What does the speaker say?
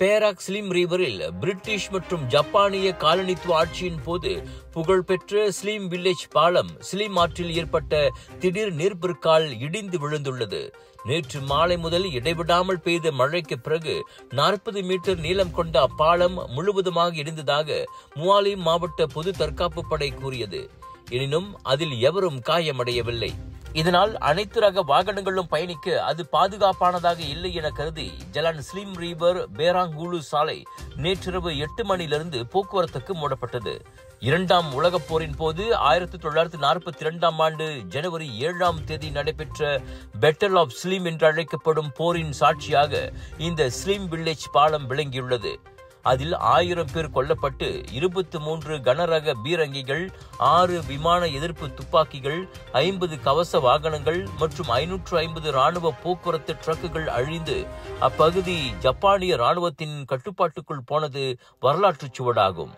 Perak slim ரிவரில் British மற்றும் ஜப்பானிய காலனித்துவ ஆட்சியின் போது புகழ்பெற்ற ஸ்லிம் வில்லேஜ் பாலம் ஸ்லிம் ஆற்றில் ஏற்பட்ட திடீர் நீர்ப்பெருக்கால் இடிந்து விழுந்துள்ளது. நேற்று மாலை முதல் இடைவிடாமல் பெய்த மழைக்கு பிறகு 40 மீட்டர் நீளம் கொண்ட அப்பாலம் முழுவதுமாக இடிந்ததாக முவாலிம் மாவட்ட பொது தற்காப்பு படை கூறியது. எனினும் அதில் எவரும் காயமடையவில்லை. இதனால் அனைத்து ரக வாகனங்களும் பயணிக்க அது பாதுகாப்பானதாக இல்லை என கருதி ஜலான் ஸ்லிம் ரிவர் பேராங்குலு சாலை நேற்றிரவு 8 மணியிலிருந்து போக்குவரத்துக்கு மூடப்பட்டது. 2ஆம் உலகப் போரின் போது 1942ஆம் ஆண்டு ஜனவரி 7ஆம் தேதி நடைபெற்ற பேட்டில் ஆஃப் ஸ்லிம் என்று அழைக்கப்படும் போரின் சாட்சியாக இந்த ஸ்லிம் வில்லேஜ் பாலம் விளங்கியுள்ளது. அதில் 1000 பேர் கொல்லப்பட்டு 23 கனரக பீரங்கிகள், 6 விமான எதிர்ப்பு துப்பாக்கிகள், 50 கவச வாகனங்கள் மற்றும் 550 ராணுவ போக்குவரத்து ட்ரக்குகள் அழிந்து அப்பகுதி ஜப்பானிய ராணுவத்தின் கட்டுப்பாட்டுக்குள் போனது வரலாற்றுச் சுவடாகும்.